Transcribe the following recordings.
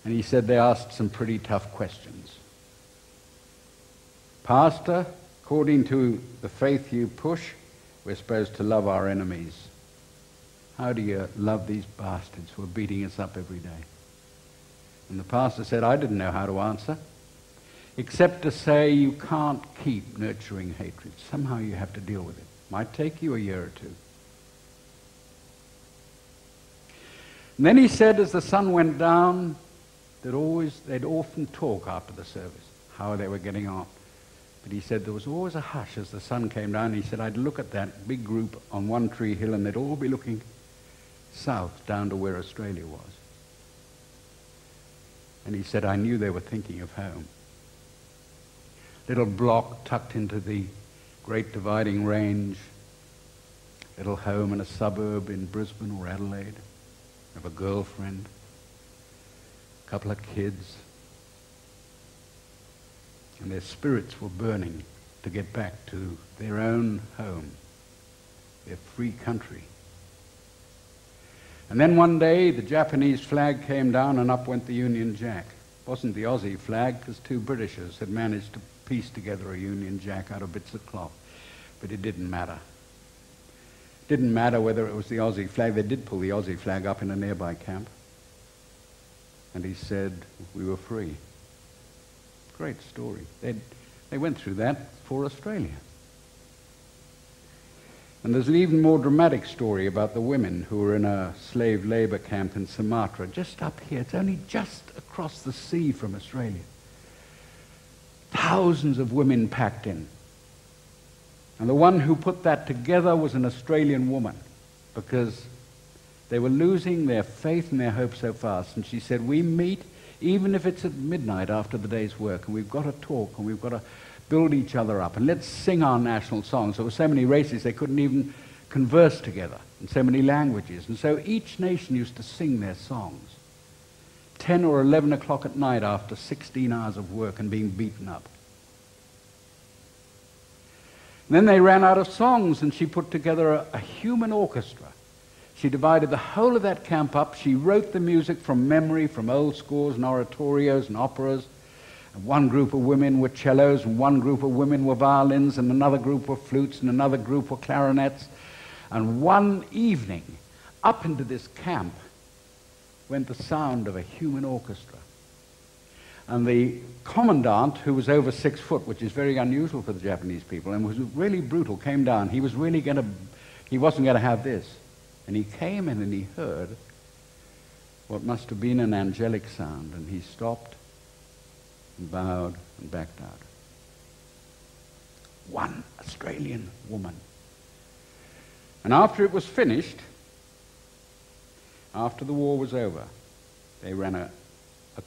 And he said they asked some pretty tough questions. Pastor, according to the faith you push, we're supposed to love our enemies. How do you love these bastards who are beating us up every day? And the pastor said, I didn't know how to answer, except to say you can't keep nurturing hatred. Somehow you have to deal with it. Might take you a year or two. And then he said, as the sun went down, they'd often talk after the service, how they were getting on. But he said there was always a hush as the sun came down. He said, I'd look at that big group on One Tree Hill, and they'd all be looking south down to where Australia was. And he said, I knew they were thinking of home. Little block tucked into the Great Dividing Range, little home in a suburb in Brisbane or Adelaide, have a girlfriend, a couple of kids, and their spirits were burning to get back to their own home, their free country. And then one day the Japanese flag came down and up went the Union Jack. It wasn't the Aussie flag because two Britishers had managed to piece together a Union Jack out of bits of cloth. But it didn't matter. It didn't matter whether it was the Aussie flag. They did pull the Aussie flag up in a nearby camp. And he said, we were free. Great story. They went through that for Australia. And there's an even more dramatic story about the women who were in a slave labor camp in Sumatra, just up here. It's only just across the sea from Australia. Thousands of women packed in. And the one who put that together was an Australian woman, because they were losing their faith and their hope so fast. And she said, we meet even if it's at midnight after the day's work, and we've got to talk, and we've got to build each other up, and let's sing our national songs. There were so many races they couldn't even converse together, in so many languages. And so each nation used to sing their songs. 10 or 11 o'clock at night after 16 hours of work and being beaten up. And then they ran out of songs, and she put together a human orchestra. She divided the whole of that camp up. She wrote the music from memory, from old scores and oratorios and operas. And one group of women were cellos, and one group of women were violins, and another group were flutes, and another group were clarinets. And one evening, up into this camp went the sound of a human orchestra. And the commandant, who was over 6 foot, which is very unusual for the Japanese people, and was really brutal, came down. He wasn't going to have this. And he came in and he heard what must have been an angelic sound, and he stopped and bowed and backed out. One Australian woman. And after it was finished, after the war was over, they ran a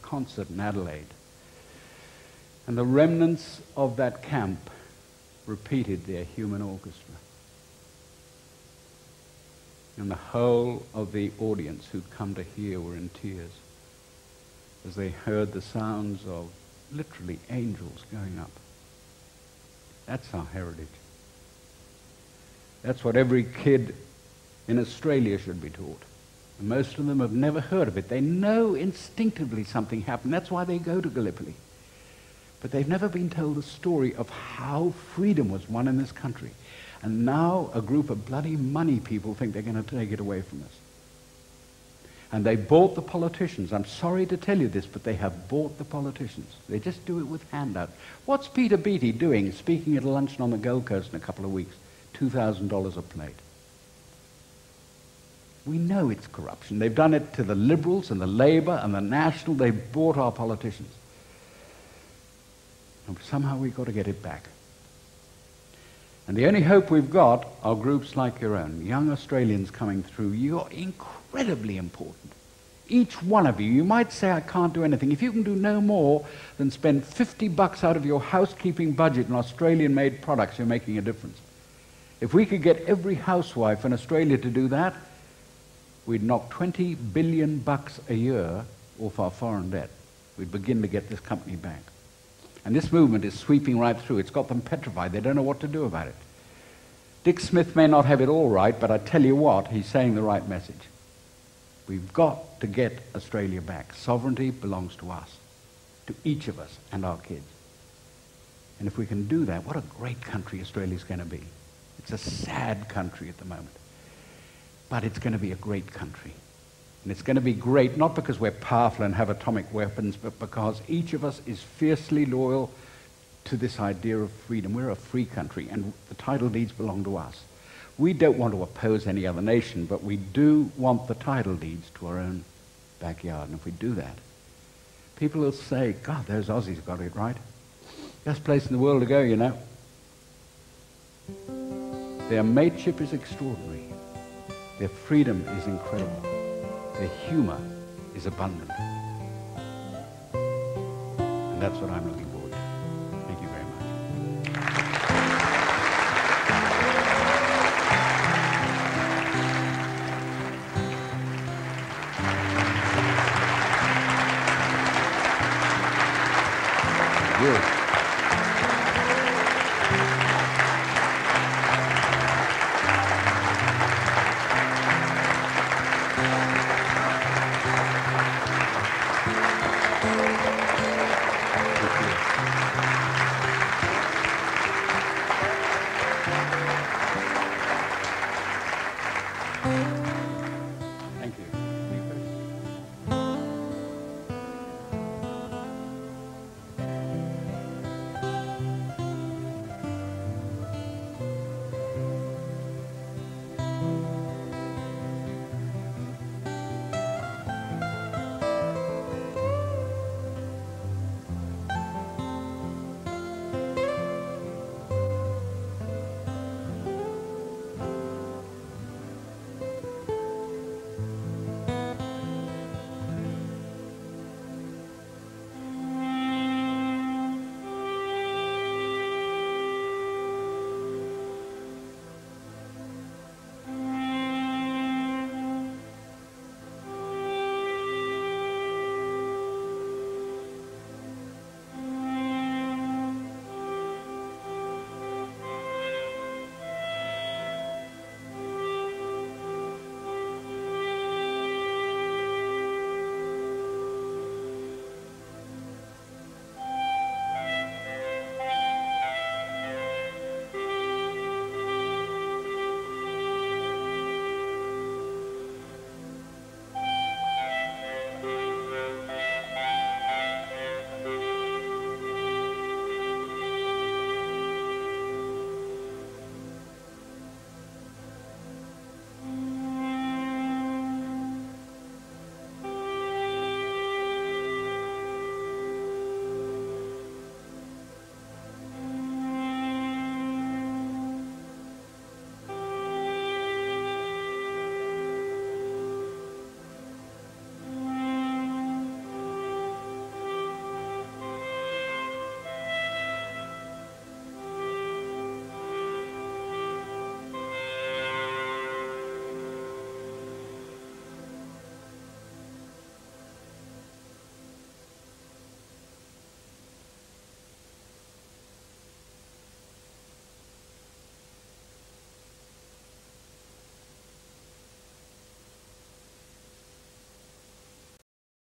concert in Adelaide. And the remnants of that camp repeated their human orchestra. And the whole of the audience who'd come to hear were in tears as they heard the sounds of literally angels going up. That's our heritage. That's what every kid in Australia should be taught. And most of them have never heard of it. They know instinctively something happened. That's why they go to Gallipoli. But they've never been told the story of how freedom was won in this country. And now a group of bloody money people think they're going to take it away from us. And they bought the politicians. I'm sorry to tell you this, but they have bought the politicians. They just do it with handouts. What's Peter Beattie doing, speaking at a luncheon on the Gold Coast in a couple of weeks? $2,000 a plate. We know it's corruption. They've done it to the Liberals and the Labour and the National. They've bought our politicians. And somehow we've got to get it back. And the only hope we've got are groups like your own, young Australians coming through. You're incredibly important. Each one of you. You might say, I can't do anything. If you can do no more than spend $50 out of your housekeeping budget on Australian-made products, you're making a difference. If we could get every housewife in Australia to do that, we'd knock $20 billion a year off our foreign debt. We'd begin to get this company back. And this movement is sweeping right through. It's got them petrified. They don't know what to do about it. Dick Smith may not have it all right, but I tell you what, he's saying the right message. We've got to get Australia back. Sovereignty belongs to us, to each of us and our kids. And if we can do that, what a great country Australia's going to be. It's a sad country at the moment. But it's going to be a great country. And it's going to be great not because we're powerful and have atomic weapons, but because each of us is fiercely loyal to this idea of freedom. We're a free country, and the title deeds belong to us. We don't want to oppose any other nation, but we do want the title deeds to our own backyard. And if we do that, people will say, God, those Aussies got it right. Best place in the world to go, you know. Their mateship is extraordinary. Their freedom is incredible. Their humor is abundant. And that's what I'm looking forward to. Thank you very much. Good.